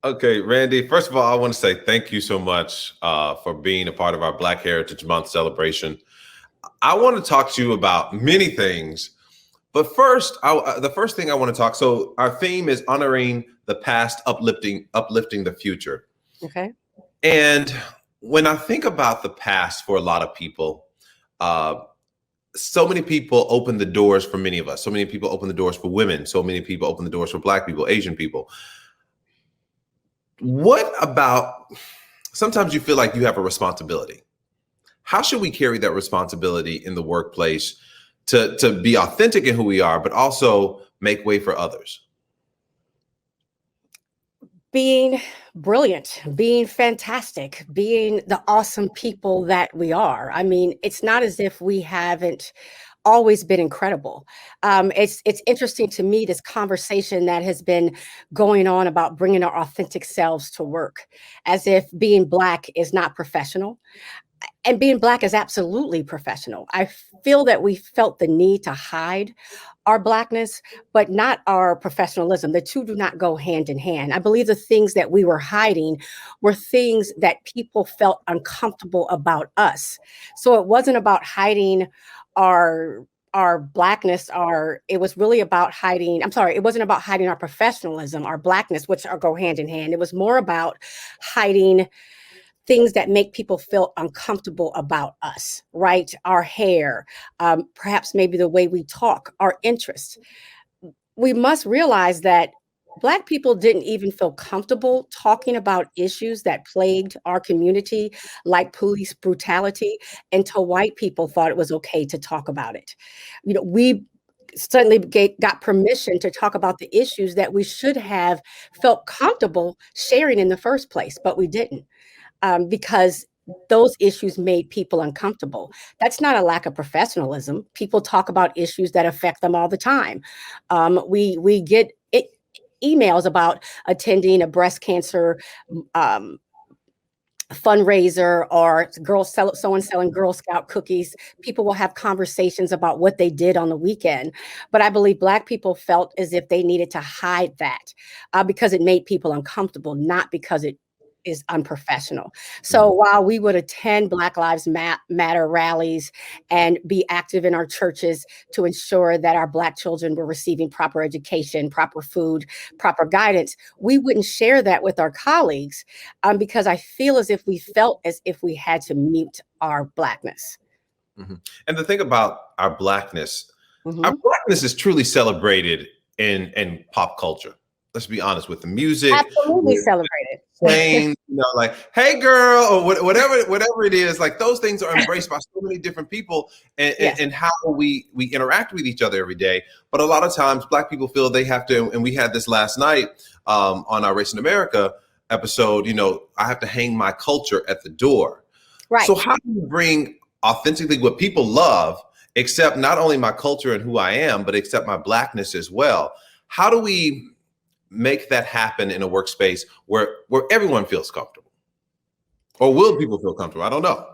Okay, Randy, first of all, I want to say thank you so much for being a part of our Black Heritage Month celebration. I want to talk to you about many things, but first, the first thing I want to talk. So, our theme is honoring the past, uplifting the future. Okay. And when I think about the past for a lot of people, uh, so many people open the doors for many of us. So many people open the doors for women. So many people open the doors for Black people, Asian people. What about sometimes you feel like you have a responsibility? How should we carry that responsibility in the workplace to be authentic in who we are, but also make way for others? Being brilliant, being fantastic, being the awesome people that we are. I mean, it's not as if we haven't always been incredible. It's interesting to me, this conversation that has been going on about bringing our authentic selves to work, as if being Black is not professional. And being Black is absolutely professional. I feel that we felt the need to hide our Blackness, but not our professionalism. The two do not go hand in hand. I believe the things that we were hiding were things that people felt uncomfortable about us. So it wasn't about hiding our Blackness, our it was really about hiding, I'm sorry, it wasn't about hiding our professionalism, our Blackness, which are go hand in hand. It was more about hiding things that make people feel uncomfortable about us, right? Our hair, perhaps maybe the way we talk, our interests. We must realize that Black people didn't even feel comfortable talking about issues that plagued our community, like police brutality, until white people thought it was okay to talk about it. We suddenly got permission to talk about the issues that we should have felt comfortable sharing in the first place, but we didn't, because those issues made people uncomfortable. That's not a lack of professionalism. People talk about issues that affect them all the time. We get emails about attending a breast cancer um, fundraiser, or someone selling Girl Scout cookies. People will have conversations about what they did on the weekend. But I believe Black people felt as if they needed to hide that, because it made people uncomfortable, not because it is unprofessional. So Mhm. while we would attend Black Lives Matter rallies and be active in our churches to ensure that our Black children were receiving proper education, proper food, proper guidance, we wouldn't share that with our colleagues, because I feel as if we felt as if we had to mute our Blackness. Mhm. And the thing about our Mhm. blackness is truly celebrated in pop culture. Let's be honest with the music, Absolutely with celebrated. saying, like, "Hey, girl," or whatever it is. Like those things are embraced by so many different people, and, Yes. how we interact with each other every day. But a lot of times, Black people feel they have to, and we had this last night on our Race in America episode. I have to hang my culture at the door. So Right. how do you bring authentically what people love, accept not only my culture and who I am, but accept my blackness as well? How do we make that happen in a workspace where everyone feels comfortable? Or will people feel comfortable? I don't know.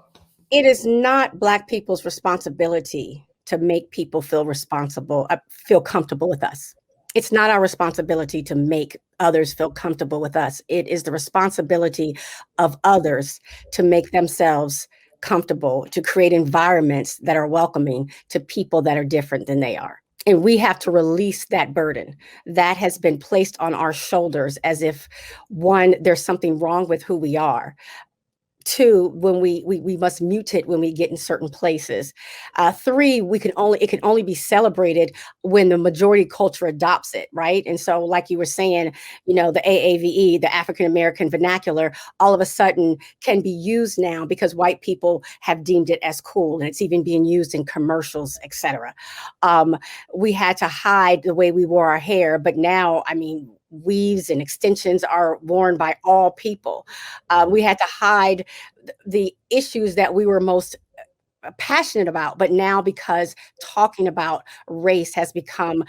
It is not Black people's responsibility to make people feel comfortable with us. It's not our responsibility to make others feel comfortable with us. It is the responsibility of others to make themselves comfortable, to create environments that are welcoming to people that are different than they are. And we have to release that burden that has been placed on our shoulders, as if, one, there's something wrong with who we are. Two, when we must mute it when we get in certain places. Three, it can only be celebrated when the majority culture adopts it, right? And so, like you were saying, the AAVE, the African American vernacular, all of a sudden can be used now because white people have deemed it as cool, and it's even being used in commercials, etc. We had to hide the way we wore our hair, but now, I mean, weaves and extensions are worn by all people. We had to hide the issues that we were most passionate about, but now, because talking about race has become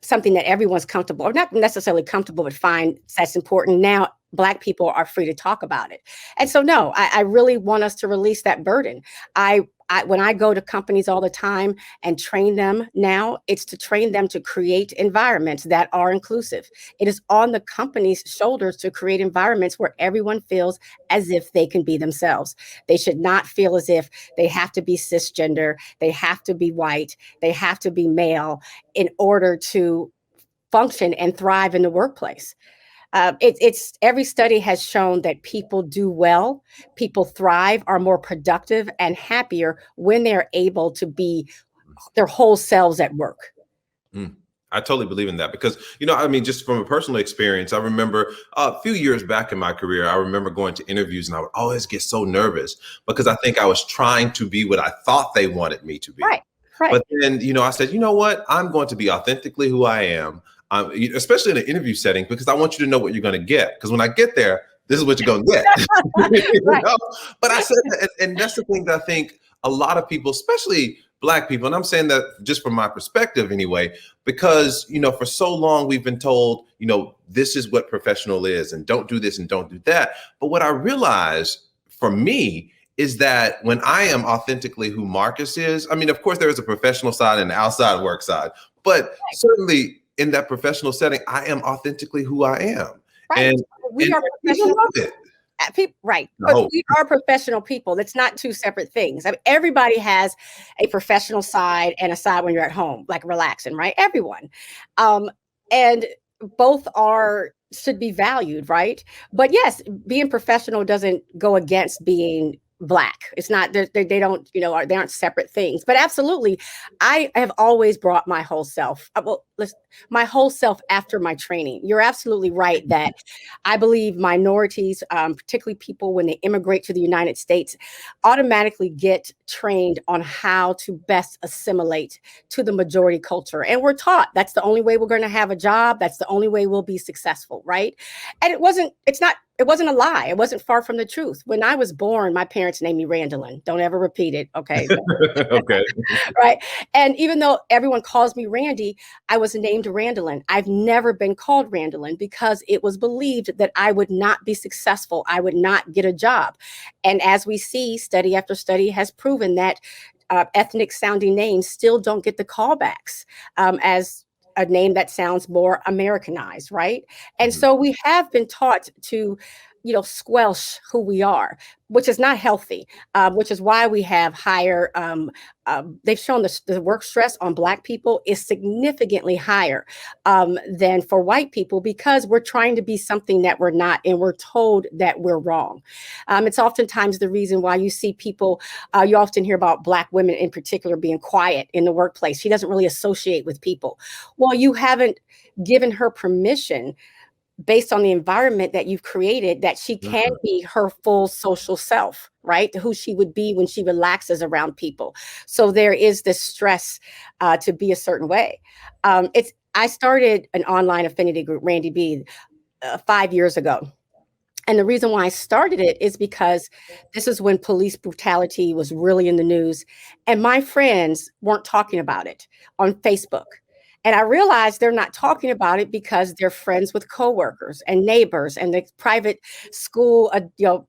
something that everyone's comfortable, or not necessarily comfortable, but find that's important. Now, Black people are free to talk about it. And so, no, I really want us to release that burden. I when I go to companies all the time and train them now, it's to train them to create environments that are inclusive. It is on the company's shoulders to create environments where everyone feels as if they can be themselves. They should not feel as if they have to be cisgender, they have to be white, they have to be male in order to function and thrive in the workplace. It's every study has shown that people do well, people thrive, are more productive and happier when they're able to be their whole selves at work. Mm. I totally believe in that because, I mean, just from a personal experience, I remember a few years back in my career, I remember going to interviews and I would always get so nervous because I think I was trying to be what I thought they wanted me to be. Right, right. But then, I said, you know what? I'm going to be authentically who I am, especially in an interview setting, because I want you to know what you're going to get. Because when I get there, this is what you're going to get. Right. But I said that, and that's the thing that I think a lot of people, especially Black people, and I'm saying that just from my perspective anyway, because, for so long we've been told, this is what professional is and don't do this and don't do that. But what I realized for me is that when I am authentically who Marcus is, I mean, of course, there is a professional side and an outside work side, but certainly in that professional setting, I am authentically who I am. Right. We And are people professional. love it. Right. But No. we are professional people. It's not two separate things. I mean, everybody has a professional side and a side when you're at home, like relaxing, right? Everyone. Um, and both are should be valued, right? But yes, being professional doesn't go against being Black. It's not they don't, they aren't separate things. But absolutely, I have always brought my whole self. My whole self after my training. You're absolutely right that I believe minorities, particularly people when they immigrate to the United States, automatically get trained on how to best assimilate to the majority culture. And we're taught that's the only way we're going to have a job. That's the only way we'll be successful, right? And it wasn't a lie. It wasn't far from the truth. When I was born, my parents named me Randolyn. Don't ever repeat it. Okay. Okay. Right. And even though everyone calls me Randy, I was named Randolyn. I've never been called Randolyn because it was believed that I would not be successful. I would not get a job. And as we see, study after study has proven that ethnic sounding names still don't get the callbacks as a name that sounds more Americanized, right? And Mhm. so we have been taught to, squelch who we are, which is not healthy, which is why we have higher, they've shown the work stress on Black people is significantly higher than for white people because we're trying to be something that we're not and we're told that we're wrong. It's oftentimes the reason why you see people, you often hear about Black women in particular being quiet in the workplace. She doesn't really associate with people. Well, you haven't given her permission based on the environment that you've created that she can Mhm. be her full social self, right? Who she would be when she relaxes around people. So there is this stress to be a certain way. I started an online affinity group, Randy B, 5 years ago. And the reason why I started it is because this is when police brutality was really in the news, and my friends weren't talking about it on Facebook. And I realized they're not talking about it because they're friends with coworkers and neighbors and the private school,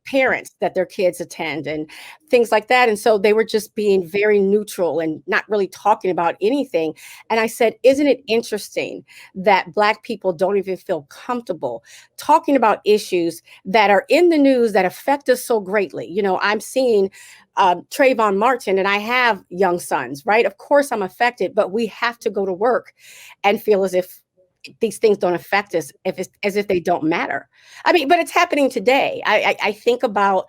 parents that their kids attend and things like that. And so they were just being very neutral and not really talking about anything. And I said, isn't it interesting that Black people don't even feel comfortable talking about issues that are in the news that affect us so greatly? I'm seeing Trayvon Martin, and I have young sons, right? Of course, I'm affected, but we have to go to work and feel as if these things don't affect us, as if they don't matter. I mean, but it's happening today. I think about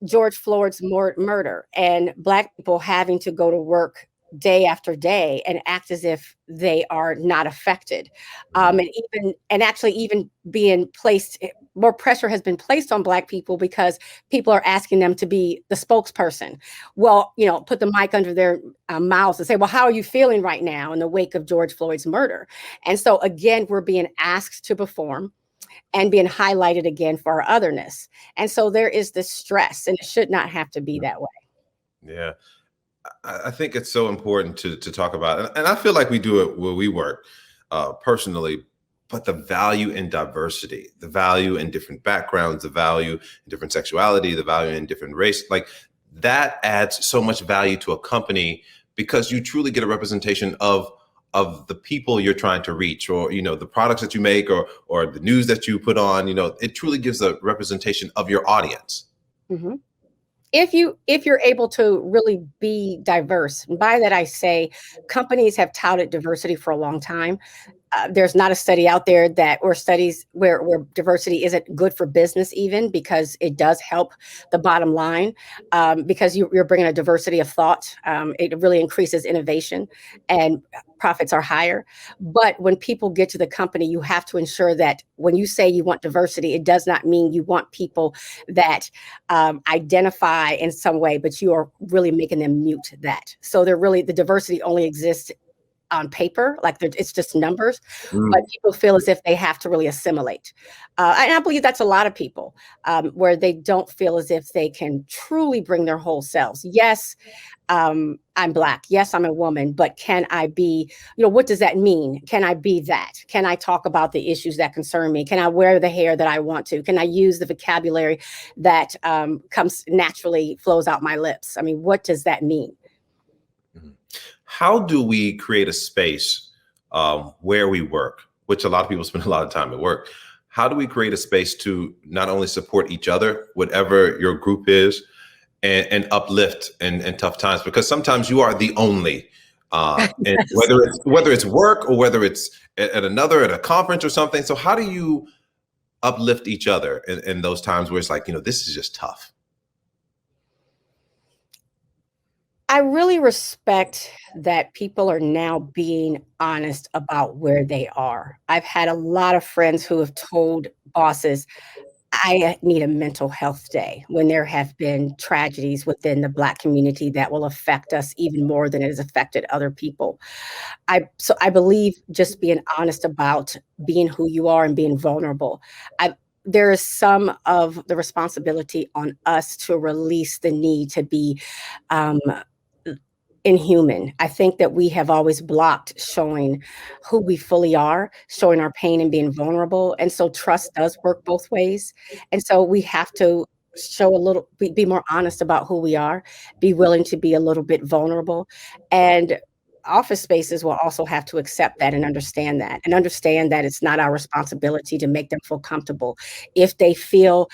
George Floyd's murder and Black people having to go to work day after day and act as if they are not affected. And actually even being placed, more pressure has been placed on Black people because people are asking them to be the spokesperson. Well, put the mic under their mouths and say, well, how are you feeling right now in the wake of George Floyd's murder? And so again, we're being asked to perform and being highlighted again for our otherness. And so there is this stress, and it should not have to be that way. Yeah. I think it's so important to talk about, and I feel like we do it where we work personally. But the value in diversity, the value in different backgrounds, the value in different sexuality, the value in different race, like that adds so much value to a company because you truly get a representation of the people you're trying to reach, or the products that you make, or the news that you put on. It truly gives a representation of your audience. Hmm. If you're able to really be diverse, and by that I say companies have touted diversity for a long time. There's not a study out there or studies where diversity isn't good for business, even because it does help the bottom line, because you're bringing a diversity of thought. It really increases innovation, and profits are higher. But when people get to the company, you have to ensure that when you say you want diversity, it does not mean you want people that identify in some way, but you are really making them mute that. So the diversity only exists on paper, like it's just numbers, but Mm. people feel as if they have to really assimilate. And I believe that's a lot of people, where they don't feel as if they can truly bring their whole selves. Yes, I'm Black. Yes, I'm a woman, but can I be, what does that mean? Can I be that? Can I talk about the issues that concern me? Can I wear the hair that I want to? Can I use the vocabulary that comes naturally, flows out my lips? I mean, what does that mean? Mhm. How do we create a space where we work, which a lot of people spend a lot of time at work? How do we create a space to not only support each other, whatever your group is, and uplift in tough times? Because sometimes you are the only, and Yes. whether it's work or whether it's at a conference or something. So how do you uplift each other in those times where it's like, this is just tough? I really respect that people are now being honest about where they are. I've had a lot of friends who have told bosses, I need a mental health day, when there have been tragedies within the Black community that will affect us even more than it has affected other people. I believe just being honest about being who you are and being vulnerable. I There is some of the responsibility on us to release the need to be um, inhuman. I think that we have always blocked showing who we fully are, showing our pain and being vulnerable. And so trust does work both ways. And so we have to show a little, be more honest about who we are, be willing to be a little bit vulnerable. And office spaces will also have to accept that and understand that it's not our responsibility to make them feel comfortable. If they feel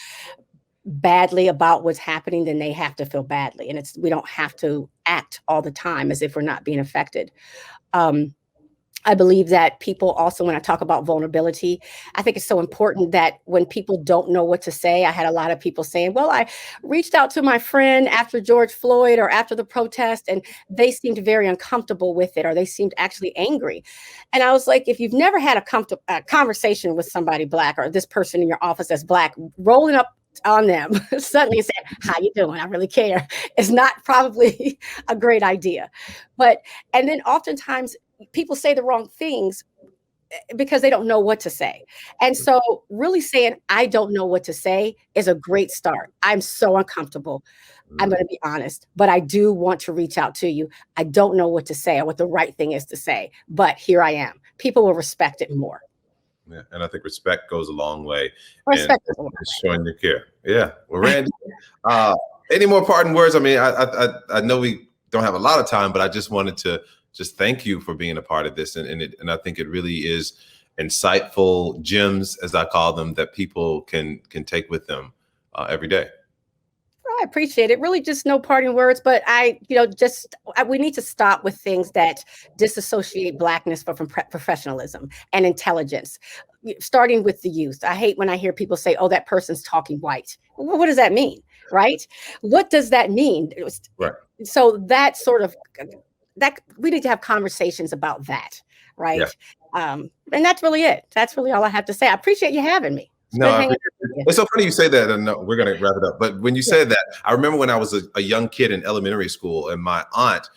badly about what's happening, then they have to feel badly. And we don't have to act all the time as if we're not being affected. Um, I believe that people also, when I talk about vulnerability, I think it's so important that when people don't know what to say, I had a lot of people saying, well, I reached out to my friend after George Floyd or after the protest, and they seemed very uncomfortable with it, or they seemed actually angry. And I was like, if you've never had a conversation with somebody Black, or this person in your office that's Black, rolling up on them suddenly and saying, how you doing? I really care. Is not probably a great idea. But, and then oftentimes people say the wrong things because they don't know what to say. And so really saying, I don't know what to say is a great start. I'm so uncomfortable. I'm Mm. going to be honest, but I do want to reach out to you. I don't know what to say or what the right thing is to say, but here I am. People will respect it more. Yeah, and I think respect goes a long way in Respect is a lot. showing your care. Yeah. Well, Randy, uh, any more parting words? I mean, I know we don't have a lot of time, but I just wanted to just thank you for being a part of this, and I think it really is insightful gems, as I call them, that people can take with them every day. I appreciate it. Really, just no parting words, but we need to stop with things that disassociate Blackness from professionalism and intelligence, starting with the youth. I hate when I hear people say, oh, that person's talking white. Well, what does that mean? Right? What does that mean? Right. So that sort of, that we need to have conversations about that, Yeah. right? And that's really it. That's really all I have to say. I appreciate you having me. It's No, good I hanging appreciate out with it. you. It's so funny you say that, and no, we're gonna wrap it up. But when you Yeah, said that, I remember when I was a young kid in elementary school, and my aunt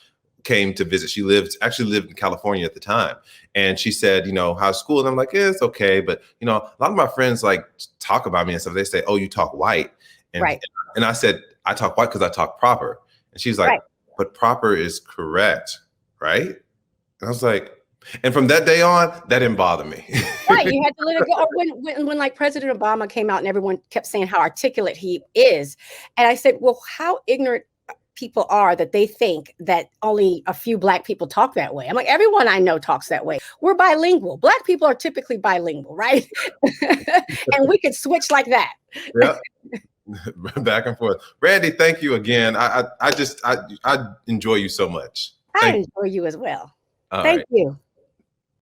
came to visit. She actually lived in California at the time, and she said, how's school? And I'm like, yeah, it's okay, but a lot of my friends like talk about me and stuff. They say, oh, you talk white, and right, and I said, I talk white because I talk proper, and she's like, right. but proper is correct, right? And I was like, and from that day on, that didn't bother me. Right, you had to let it go. Or when like President Obama came out and everyone kept saying how articulate he is, and I said, "Well, how ignorant people are that they think that only a few Black people talk that way. I'm like, everyone I know talks that way. We're bilingual. Black people are typically bilingual, right? And we could switch like that. Yeah. Back and forth. Randy, thank you again. I enjoy you so much. I Thank you. enjoy you as well. All Thank right. you.